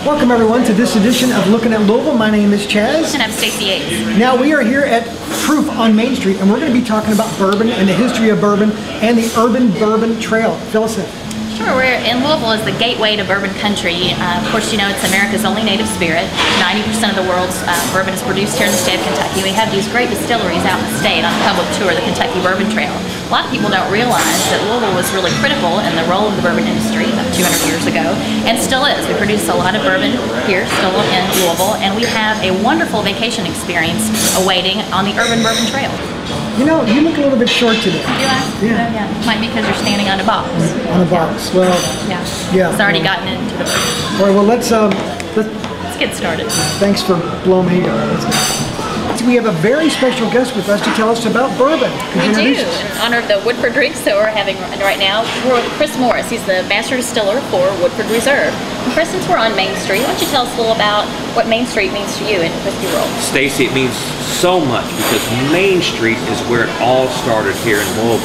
Welcome everyone to this edition of Looking at Louisville. My name is Chaz. And I'm Stacey Yates. Now we are here at Proof on Main Street and we're going to be talking about bourbon and the history of bourbon and the Urban Bourbon Trail. Fill us in. Sure, we're in Louisville is the gateway to bourbon country. Of course, you know it's America's only native spirit. 90% of the world's bourbon is produced here in the state of Kentucky. We have these great distilleries out in the state on the public tour, the Kentucky Bourbon Trail. A lot of people don't realize that Louisville was really critical in the role of the bourbon industry about 200 years ago, and still is. We produce a lot of bourbon here, still in Louisville, and we have a wonderful vacation experience awaiting on the Urban Bourbon Trail. You know, you look a little bit short today. Do I? Yeah. Yeah. Might be because you're standing on a box. On a box. Well, yeah. It's already gotten into the bourbon. All right, well, let's get started. Thanks for blowing me up. We have a very special guest with us to tell us about bourbon. We do, in honor of the Woodford drinks that we're having right now. We're with Chris Morris. He's the master distiller for Woodford Reserve. And Chris, since we're on Main Street, why don't you tell us a little about what Main Street means to you in Whiskey World? Stacey, it means so much because Main Street is where it all started here in Louisville.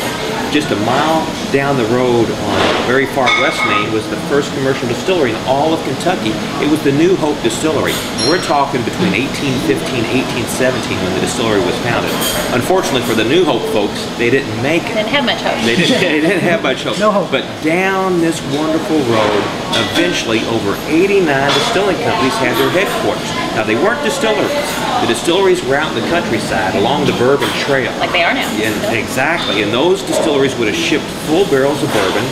Just a mile down the road on very far west Main was the first commercial distillery in all of Kentucky. It was the New Hope Distillery. We're talking between 1815 and 1817 when the distillery was founded. Unfortunately for the New Hope folks, they didn't make it. They didn't have much hope. They didn't have much hope. No hope. But down this wonderful road, eventually over 89 distilling companies had their headquarters. Now they weren't distilleries. The distilleries were out in the countryside along the Bourbon Trail. Like they are now. Yeah, exactly. And those distilleries would have shipped full barrels of bourbon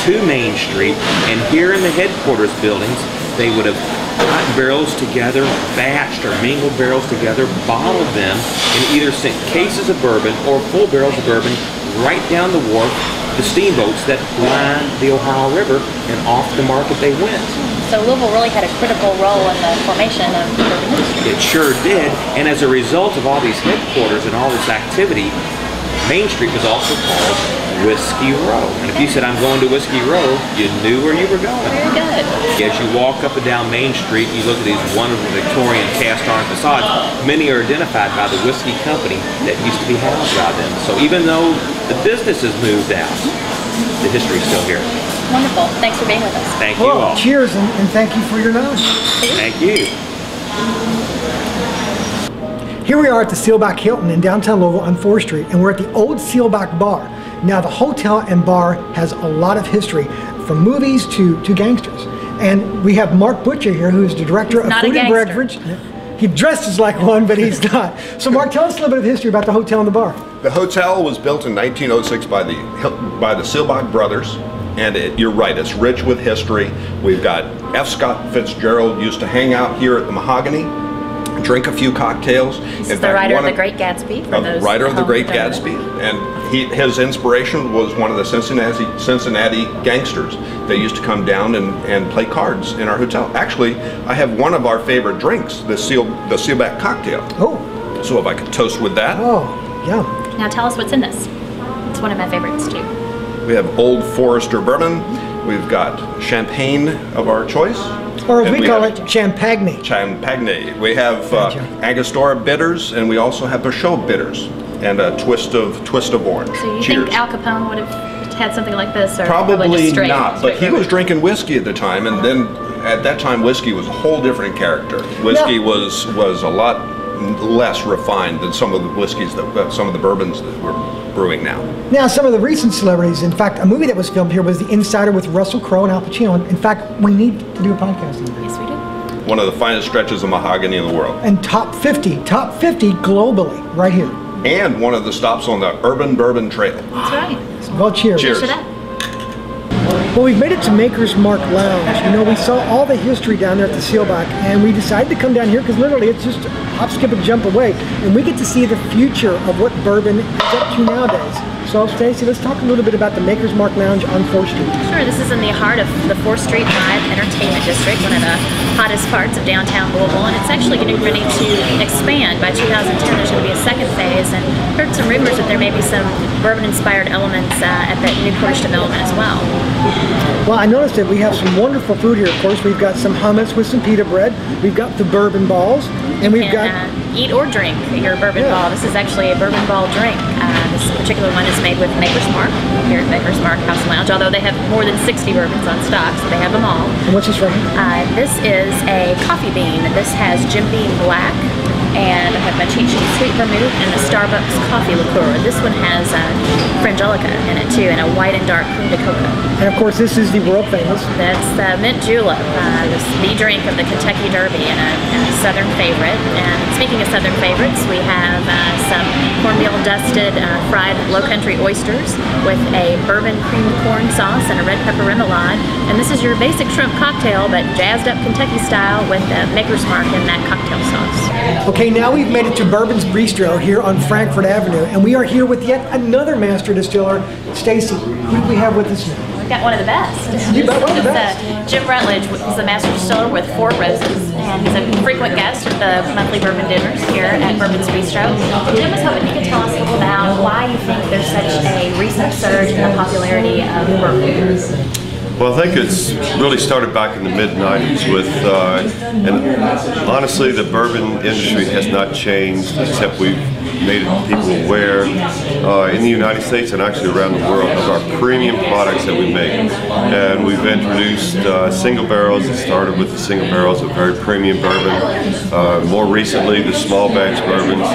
to Main Street, and here in the headquarters buildings, they would have gotten barrels together, batched or mingled barrels together, bottled them, and either sent cases of bourbon or full barrels of bourbon right down the wharf, the steamboats that lined the Ohio River, and off the market they went. So Louisville really had a critical role in the formation of the bourbon industry. It sure did, and as a result of all these headquarters and all this activity, Main Street was also called Whiskey Row. And if you said, I'm going to Whiskey Row, you knew where you were going. Very good. As you walk up and down Main Street, you look at these wonderful Victorian cast iron facades. Many are identified by the whiskey company that used to be housed by them. So even though the business has moved out, the history is still here. Wonderful. Thanks for being with us. Thank you all. Cheers, and thank you for your knowledge. Thank you. Here we are at the Seelbach Hilton in downtown Louisville on 4th Street, and we're at the old Seelbach Bar. Now, the hotel and bar has a lot of history, from movies to gangsters. And we have Mark Butcher here, who is the director of food and beverage. He dresses like one, but he's not. So, Mark, tell us a little bit of history about the hotel and the bar. The hotel was built in 1906 by the Seelbach brothers. And you're right, it's rich with history. We've got F. Scott Fitzgerald used to hang out here at the Mahogany, drink a few cocktails. This is the writer of The Great Gatsby. The writer of The Great Gatsby. And his inspiration was one of the Cincinnati gangsters. They used to come down and play cards in our hotel. Actually, I have one of our favorite drinks, the Seelbach cocktail. Oh. So if I could toast with that. Oh, yeah. Now tell us what's in this. It's one of my favorites too. We have Old Forester bourbon. We've got champagne of our choice. Or as we call it, champagne. Champagne. We have Angostura bitters, and we also have Peugeot bitters, and a twist of orange. So you Cheers. think Al Capone would have had something like this, or probably just straight, not? But he was drinking whiskey at the time, and then at that time, whiskey was a whole different character. Whiskey was a lot less refined than some of the whiskeys some of the bourbons that we're brewing now. Now, some of the recent celebrities, in fact, a movie that was filmed here was The Insider with Russell Crowe and Al Pacino. In fact, we need to do a podcast on that. Yes, we do. One of the finest stretches of mahogany in the world. And top 50 globally, right here. And one of the stops on the Urban Bourbon Trail. That's right. Well, cheers. Cheers. For that. Well, we've made it to Maker's Mark Lounge. You know, we saw all the history down there at the Seelbach, and we decided to come down here because literally it's just a hop, skip, and jump away. And we get to see the future of what bourbon is up to nowadays. So, Stacey, let's talk a little bit about the Maker's Mark Lounge on 4th Street. Sure, this is in the heart of the 4th Street Drive Entertainment District, one of the hottest parts of downtown Louisville, and it's actually getting ready to expand. By 2010, there's going to be a second phase, and heard some rumors that there may be some bourbon-inspired elements at that new Porsche development as well. Well, I noticed that we have some wonderful food here, of course. We've got some hummus with some pita bread. We've got the bourbon balls, and we've got... eat or drink your bourbon ball. This is actually a bourbon ball drink. This is particular one is made with Maker's Mark here at Maker's Mark House and Lounge, although they have more than 60 bourbons on stock, so they have them all. And what's this right here? This is a coffee bean. This has Jim Beam Black, and I have my Cheat Sheet Sweet Vermouth and the Starbucks Coffee Liqueur. This one has Frangelica in it too, and a white and dark cream de cocoa. And of course, this is the world famous. That's the Mint Julep, the drink of the Kentucky Derby, and a Southern favorite. And speaking of Southern favorites, we have some cornmeal dusted fried Low Country oysters with a bourbon cream corn sauce and a red pepper remoulade. And this is your basic shrimp cocktail, but jazzed up Kentucky style with Maker's Mark in that cocktail sauce. Okay, now we've made it to Bourbon's Bistro here on Frankfort Avenue, and we are here with yet another master distiller, Stacy. Who do we have with us now? We've got one of the best. You got one of the best. Jim Rutledge is the master distiller with Four Roses, and he's a frequent guest at the monthly bourbon dinners here at Bourbon's Bistro. Jim was hoping you could tell us a little about why you think there's such a recent surge in the popularity of bourbon. Well, I think it's really started back in the mid-90s with, and honestly, the bourbon industry has not changed, except we've made people aware in the United States and actually around the world of our premium products that we make. And we've introduced single barrels. It started with the single barrels of very premium bourbon. More recently, the small batch bourbons.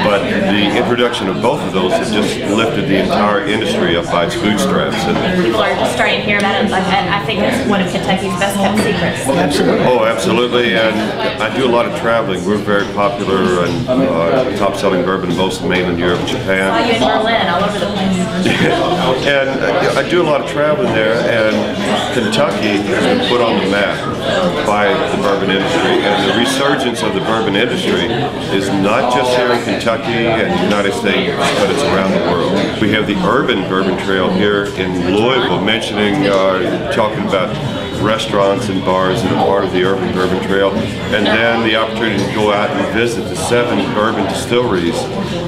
But the introduction of both of those has just lifted the entire industry up by its bootstraps. And people are just starting to hear about it. I think it's one of Kentucky's best kept secrets. Absolutely. Oh, absolutely. And I do a lot of traveling. We're very popular and top-selling bourbon in both mainland Europe and Japan. I saw you in Berlin, all over the place. And I do a lot of traveling there, and Kentucky has been put on the map by the bourbon industry. And the resurgence of the bourbon industry is not just here in Kentucky and the United States, but it's around the world. We have the Urban Bourbon Trail here in Louisville, talking about restaurants and bars that are part of the Urban Bourbon Trail, and then the opportunity to go out and visit the 7 bourbon distilleries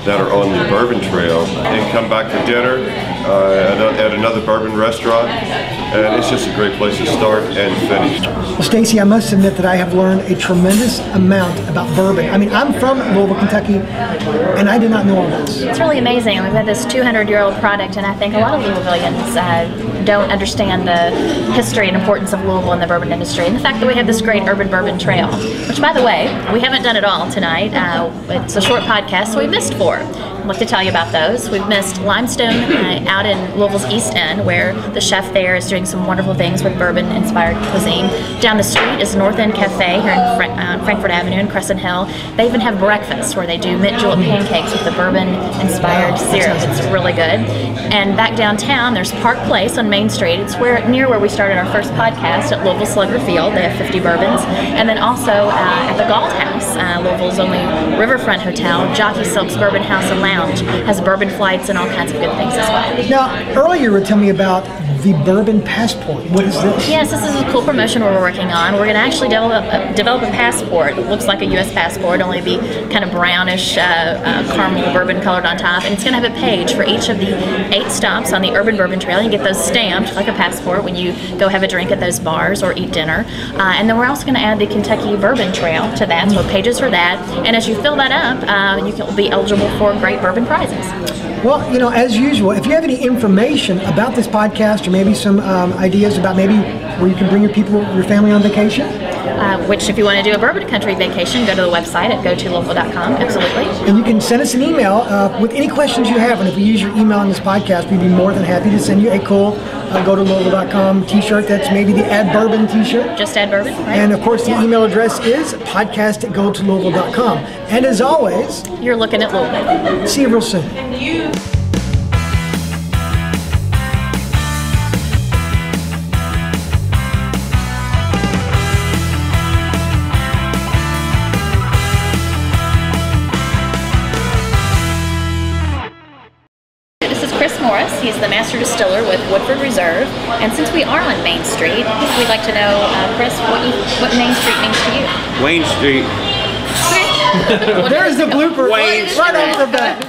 that are on the Bourbon Trail, and come back for dinner at another bourbon restaurant, and it's just a great place to start and finish. Well, Stacy, I must admit that I have learned a tremendous amount about bourbon. I mean, I'm from Louisville, Kentucky, and I did not know all this. It's really amazing. We've had this 200-year-old product, and I think a lot of Louisvillians don't understand the history and importance of Louisville in the bourbon industry, and the fact that we have this great Urban Bourbon Trail, which, by the way, we haven't done it all tonight. It's a short podcast, so we missed 4. I'd like to tell you about those. We've missed Limestone out in Louisville's East End, where the chef there is doing some wonderful things with bourbon-inspired cuisine. Down the street is North End Cafe here in Frankfort Avenue in Crescent Hill. They even have breakfast where they do mint julep pancakes with the bourbon-inspired syrup. It's really good. And back downtown, there's Park Place on Main Street. It's near where we started our first podcast at Louisville Slugger Field. They have 50 bourbons. And then also at the Galt House, Louisville's only riverfront hotel, Jockey Silk's Bourbon House and Lounge has bourbon flights and all kinds of good things as well. Now, earlier you were telling me about the Bourbon Passport. What is this? Yes, this is a cool promotion we're working on. We're going to actually develop a passport. It looks like a U.S. passport, only be kind of brownish, caramel bourbon colored on top. And it's going to have a page for each of the 8 stops on the Urban Bourbon Trail. You get those stamped like a passport when you go have a drink at those bars or eat dinner. And then we're also going to add the Kentucky Bourbon Trail to that, so pages for that. And as you fill that up, you can be eligible for great bourbon prizes. Well, you know, as usual, if you have any information about this podcast or maybe some ideas about maybe where you can bring your family on vacation. Which, if you want to do a bourbon country vacation, go to the website at gotolouisville.com. Absolutely. And you can send us an email with any questions you have. And if we use your email in this podcast, we'd be more than happy to send you a cool gotolouisville.com t-shirt. That's maybe the Add Bourbon t-shirt. Just Add Bourbon, right? And of course, the email address is podcast@gotolouisville.com. And as always, you're looking at Louisville. See you real soon. He's the master distiller with Woodford Reserve, and since we are on Main Street, we'd like to know, Chris, what Main Street means to you. Wayne Street. There's the blooper right off the bat.